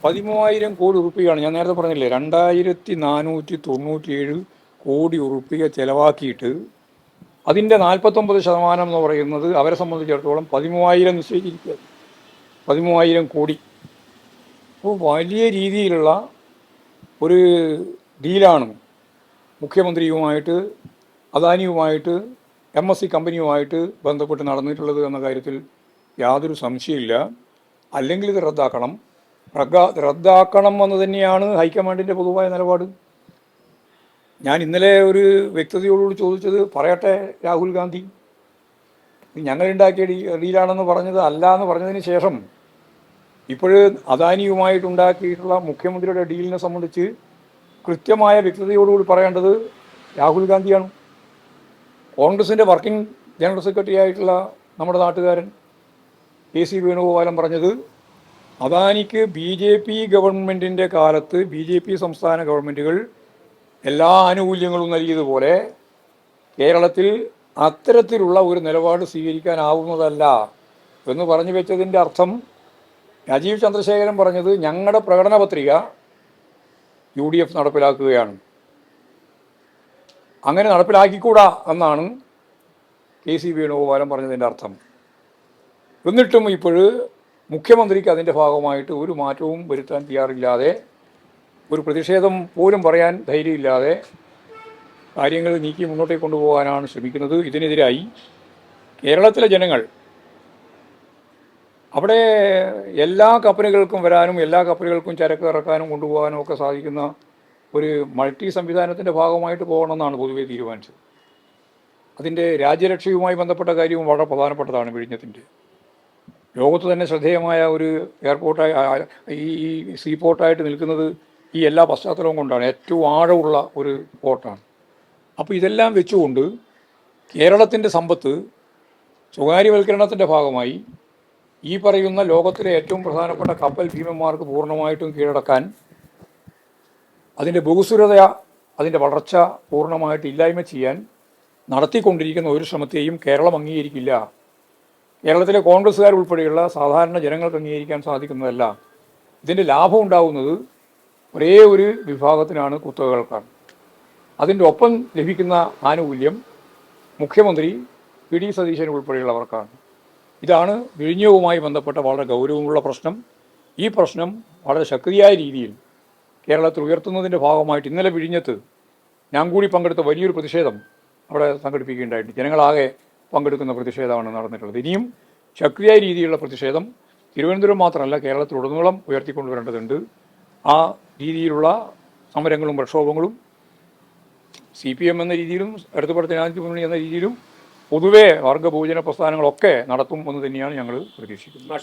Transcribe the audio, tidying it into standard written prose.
13,000 കോടി ഉറുപ്പികയാണ്. ഞാൻ നേരത്തെ പറഞ്ഞില്ലേ, 2497 കോടി ഉറുപ്പിക ചെലവാക്കിയിട്ട് അതിൻ്റെ 49% എന്ന് പറയുന്നത് അവരെ സംബന്ധിച്ചിടത്തോളം 13,000 നിശ്ചയിച്ചിരിക്കുക. 13,000 കോടി. അപ്പോൾ വലിയ രീതിയിലുള്ള ഒരു ഡീലാണ് മുഖ്യമന്ത്രിയുമായിട്ട്, അദാനിയുമായിട്ട്, MSC കമ്പനിയുമായിട്ട് ബന്ധപ്പെട്ട് നടന്നിട്ടുള്ളത് എന്ന കാര്യത്തിൽ യാതൊരു സംശയമില്ല. അല്ലെങ്കിൽ ഇത് റദ്ദാക്കണം എന്ന് തന്നെയാണ് ഹൈക്കമാൻഡിൻ്റെ പൊതുവായ നിലപാട്. ഞാൻ ഇന്നലെ ഒരു വ്യക്തതയോടുകൂടി ചോദിച്ചത്, പറയട്ടെ രാഹുൽ ഗാന്ധി, ഞങ്ങളുണ്ടാക്കിയ ഡീലാണെന്ന് പറഞ്ഞത് അല്ല എന്ന് പറഞ്ഞതിന് ശേഷം ഇപ്പോഴ് അദാനിയുമായിട്ടുണ്ടാക്കിയിട്ടുള്ള മുഖ്യമന്ത്രിയുടെ ഡീലിനെ സംബന്ധിച്ച് കൃത്യമായ വ്യക്തതയോടുകൂടി പറയേണ്ടത് രാഹുൽ ഗാന്ധിയാണ്. കോൺഗ്രസിൻ്റെ വർക്കിംഗ് ജനറൽ സെക്രട്ടറി ആയിട്ടുള്ള നമ്മുടെ നാട്ടുകാരൻ KC വേണുഗോപാലൻ പറഞ്ഞത്, അദാനിക്ക് BJP ഗവൺമെൻറ്റിൻ്റെ കാലത്ത് BJP സംസ്ഥാന ഗവൺമെൻറ്റുകൾ എല്ലാ ആനുകൂല്യങ്ങളും നൽകിയതുപോലെ കേരളത്തിൽ അത്തരത്തിലുള്ള ഒരു നിലപാട് സ്വീകരിക്കാനാവുന്നതല്ല എന്ന് പറഞ്ഞു വെച്ചതിൻ്റെ അർത്ഥം, രാജീവ് ചന്ദ്രശേഖരൻ പറഞ്ഞത് ഞങ്ങളുടെ പ്രകടന പത്രിക UDF നടപ്പിലാക്കുകയാണ്, അങ്ങനെ നടപ്പിലാക്കിക്കൂടാ എന്നാണ് KC വേണുഗോപാലൻ പറഞ്ഞതിൻ്റെ അർത്ഥം. എന്നിട്ടും ഇപ്പോൾ മുഖ്യമന്ത്രിക്ക് അതിൻ്റെ ഭാഗമായിട്ട് ഒരു മാറ്റവും വരുത്താൻ തയ്യാറില്ലാതെ, ഒരു പ്രതിഷേധം പോലും പറയാൻ ധൈര്യമില്ലാതെ കാര്യങ്ങൾ നീക്കി മുന്നോട്ടേക്ക് കൊണ്ടുപോകാനാണ് ശ്രമിക്കുന്നത്. ഇതിനെതിരായി കേരളത്തിലെ ജനങ്ങൾ, അവിടെ എല്ലാ കപ്പലുകൾക്കും വരാനും എല്ലാ കപ്പലുകൾക്കും ചരക്ക് ഇറക്കാനും കൊണ്ടുപോകാനും ഒക്കെ സാധിക്കുന്ന ഒരു മൾട്ടി സംവിധാനത്തിൻ്റെ ഭാഗമായിട്ട് പോകണമെന്നാണ് പൊതുവെ തീരുമാനിച്ചത്. അതിൻ്റെ രാജ്യരക്ഷയുമായി ബന്ധപ്പെട്ട കാര്യവും വളരെ പ്രധാനപ്പെട്ടതാണ്. വിഴിഞ്ഞത്തിൻ്റെ ലോകത്ത് തന്നെ ശ്രദ്ധേയമായ ഒരു എയർപോർട്ടായി, ഈ സീപോർട്ടായിട്ട് നിൽക്കുന്നത് ഈ എല്ലാ പശ്ചാത്തലവും കൊണ്ടാണ്. ഏറ്റവും ആഴമുള്ള ഒരു പോർട്ടാണ്. അപ്പോൾ ഇതെല്ലാം വെച്ചുകൊണ്ട് കേരളത്തിൻ്റെ സമ്പത്ത് സ്വകാര്യവൽക്കരണത്തിൻ്റെ ഭാഗമായി ഈ പറയുന്ന ലോകത്തിലെ ഏറ്റവും പ്രധാനപ്പെട്ട കപ്പൽ ഭീമന്മാർക്ക് പൂർണ്ണമായിട്ടും കീഴടക്കാൻ, അതിൻ്റെ ബഹുസുരത, അതിൻ്റെ വളർച്ച പൂർണ്ണമായിട്ട് ഇല്ലായ്മ ചെയ്യാൻ നടത്തിക്കൊണ്ടിരിക്കുന്ന ഒരു ശ്രമത്തെയും കേരളം അംഗീകരിക്കില്ല. കേരളത്തിലെ കോൺഗ്രസ്സുകാർ ഉൾപ്പെടെയുള്ള സാധാരണ ജനങ്ങൾക്ക് അംഗീകരിക്കാൻ സാധിക്കുന്നതല്ല. ഇതിൻ്റെ ലാഭം ഉണ്ടാകുന്നത് ഒരേ ഒരു വിഭാഗത്തിനാണ്, കുത്തകകൾക്കാണ്. അതിൻ്റെ ഒപ്പം ലഭിക്കുന്ന ആനുകൂല്യം മുഖ്യമന്ത്രി PD സതീശൻ ഉൾപ്പെടെയുള്ളവർക്കാണ്. ഇതാണ് വിഴിഞ്ഞവുമായി ബന്ധപ്പെട്ട വളരെ ഗൗരവമുള്ള പ്രശ്നം. ഈ പ്രശ്നം വളരെ ശക്തിയായ രീതിയിൽ കേരളത്തിൽ ഉയർത്തുന്നതിൻ്റെ ഭാഗമായിട്ട് ഇന്നലെ വിഴിഞ്ഞത്ത് ഞാൻ കൂടി പങ്കെടുത്ത വലിയൊരു പ്രതിഷേധം അവിടെ സംഘടിപ്പിക്കുകയുണ്ടായിട്ടുണ്ട്. ജനങ്ങളാകെ പങ്കെടുക്കുന്ന പ്രതിഷേധമാണ് നടന്നിട്ടുള്ളത്. ഇനിയും ശക്തിയായ രീതിയിലുള്ള പ്രതിഷേധം തിരുവനന്തപുരം മാത്രമല്ല കേരളത്തിലുടനീളം ഉയർത്തിക്കൊണ്ടുവരേണ്ടതുണ്ട്. ആ രീതിയിലുള്ള സമരങ്ങളും പ്രക്ഷോഭങ്ങളും CPM എന്ന രീതിയിലും ഇടതുപക്ഷ ജനാധിപത്യ മുന്നണി എന്ന രീതിയിലും പൊതുവെ വർഗ ഭൂജന പ്രസ്ഥാനങ്ങളൊക്കെ നടത്തും എന്ന് തന്നെയാണ് ഞങ്ങൾ പ്രതീക്ഷിക്കുന്നത്.